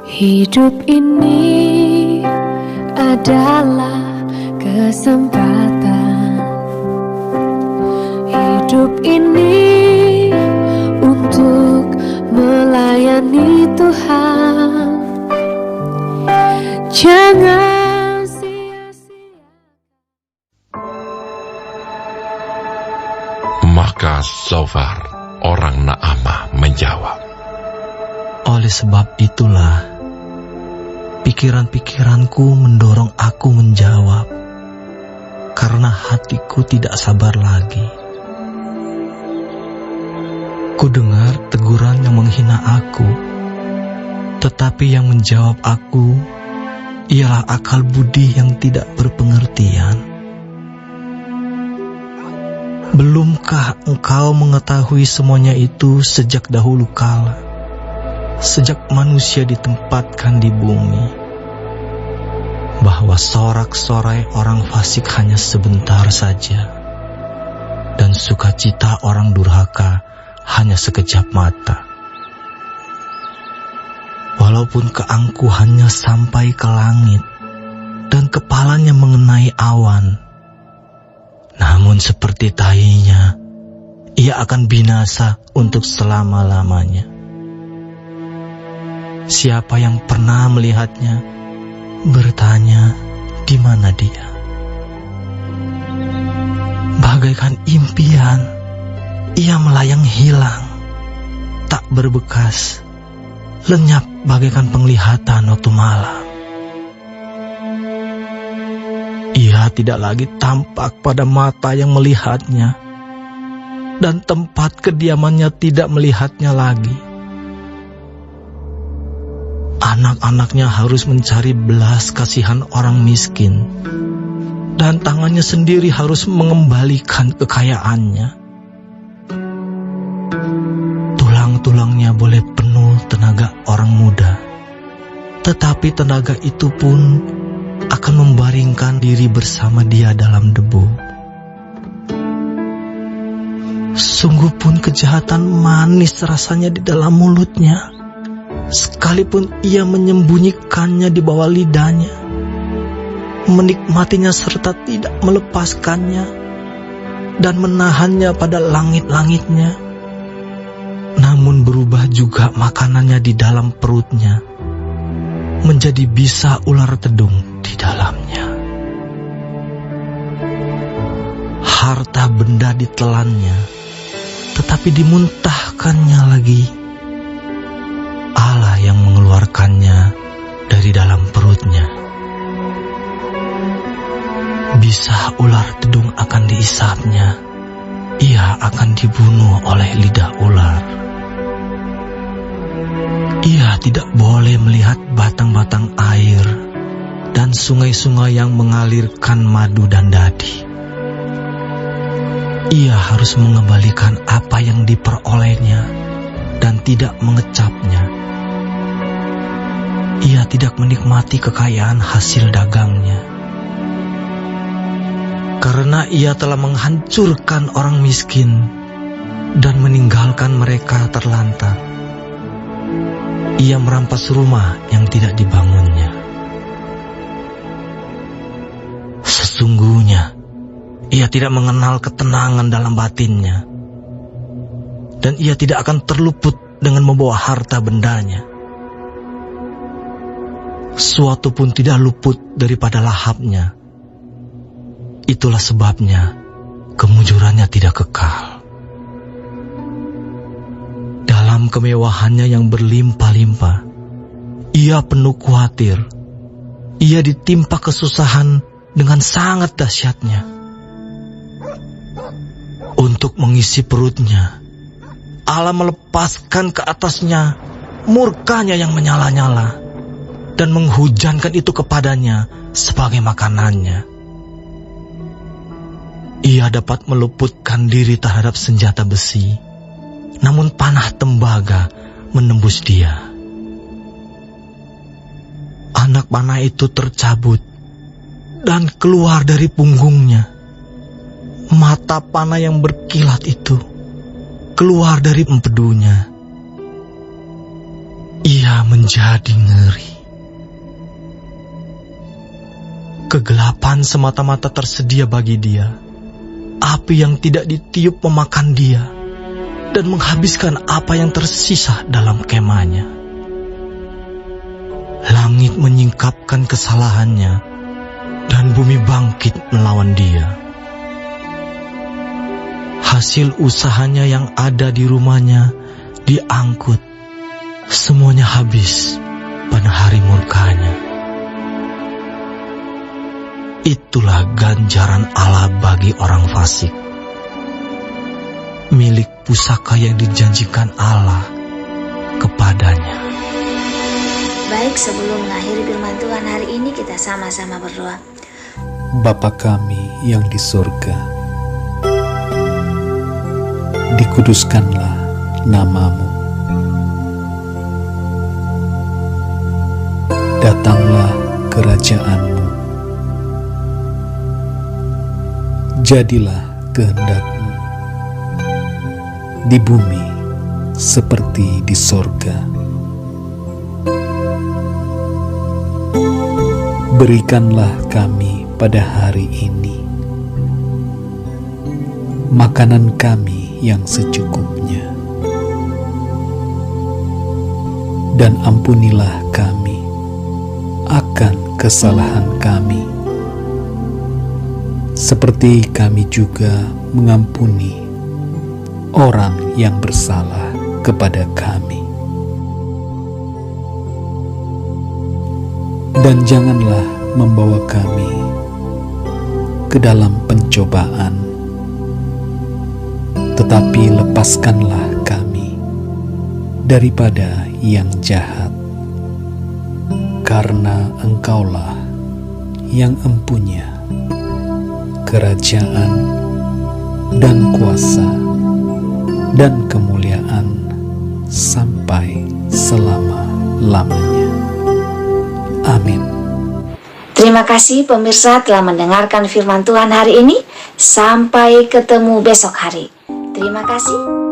Hidup ini adalah kesempatan. Hidup ini untuk melayani Tuhan. Jangan sia-sia. Maka Zofar, orang Naamah, menjawab, oleh sebab itulah pikiran-pikiranku mendorong aku menjawab, karena hatiku tidak sabar lagi. Kudengar teguran yang menghina aku, tetapi yang menjawab aku ialah akal budi yang tidak berpengertian. Belumkah engkau mengetahui semuanya itu sejak dahulu kala, sejak manusia ditempatkan di bumi, bahwa sorak-sorai orang fasik hanya sebentar saja, dan sukacita orang durhaka hanya sekejap mata. Walaupun keangkuhannya sampai ke langit dan kepalanya mengenai awan, namun seperti tahinya ia akan binasa untuk selama-lamanya. Siapa yang pernah melihatnya bertanya, di mana dia? Bagaikan impian, ia melayang hilang, tak berbekas, lenyap bagaikan penglihatan waktu malam. Ia tidak lagi tampak pada mata yang melihatnya, dan tempat kediamannya tidak melihatnya lagi. Anak-anaknya harus mencari belas kasihan orang miskin, dan tangannya sendiri harus mengembalikan kekayaannya. Tulang-tulangnya boleh penuh tenaga orang muda, tetapi tenaga itu pun akan membaringkan diri bersama dia dalam debu. Sungguh pun kejahatan manis rasanya di dalam mulutnya, sekalipun ia menyembunyikannya di bawah lidahnya, menikmatinya serta tidak melepaskannya, dan menahannya pada langit-langitnya. Namun berubah juga makanannya di dalam perutnya, menjadi bisa ular tedung di dalamnya. Harta benda ditelannya, tetapi dimuntahkannya lagi. Allah yang mengeluarkannya dari dalam perutnya. Bisa ular tedung akan diisapnya, ia akan dibunuh oleh lidah ular. Ia tidak boleh melihat batang-batang air dan sungai-sungai yang mengalirkan madu dan dadi. Ia harus mengembalikan apa yang diperolehnya dan tidak mengecapnya. Ia tidak menikmati kekayaan hasil dagangnya, karena ia telah menghancurkan orang miskin dan meninggalkan mereka terlantar. Ia merampas rumah yang tidak dibangunnya. Sesungguhnya ia tidak mengenal ketenangan dalam batinnya, dan ia tidak akan terluput dengan membawa harta bendanya. Suatu pun tidak luput daripada lahapnya. Itulah sebabnya kemujurannya tidak kekal. Dalam kemewahannya yang berlimpah-limpah, ia penuh khawatir. Ia ditimpa kesusahan dengan sangat dahsyatnya. Untuk mengisi perutnya, Allah melepaskan ke atasnya murkanya yang menyala-nyala, dan menghujankan itu kepadanya sebagai makanannya. Ia dapat meluputkan diri terhadap senjata besi, namun panah tembaga menembus dia. Anak panah itu tercabut dan keluar dari punggungnya. Mata panah yang berkilat itu keluar dari empedunya. ia menjadi ngeri. Kegelapan semata-mata tersedia bagi dia. Api yang tidak ditiup memakan dia dan menghabiskan apa yang tersisa dalam kemahnya. Langit menyingkapkan kesalahannya dan bumi bangkit melawan dia. Hasil usahanya yang ada di rumahnya diangkut. Semuanya habis pada hari murkanya. Itulah ganjaran Allah bagi orang fasik, milik pusaka yang dijanjikan Allah kepadanya. Baik, sebelum mengakhiri firman Tuhan hari ini, kita sama-sama berdoa. Bapa kami yang di surga, dikuduskanlah namamu. Datanglah kerajaanmu. Jadilah kehendakmu di bumi seperti di sorga. Berikanlah kami pada hari ini makanan kami yang secukupnya, dan ampunilah kami akan kesalahan kami, seperti kami juga mengampuni orang yang bersalah kepada kami. Dan janganlah membawa kami ke dalam pencobaan, tetapi lepaskanlah kami daripada yang jahat, karena Engkaulah yang empunya kerajaan dan kuasa dan kemuliaan sampai selama-lamanya. Amin. Terima kasih pemirsa telah mendengarkan firman Tuhan hari ini. Sampai ketemu besok hari. Terima kasih.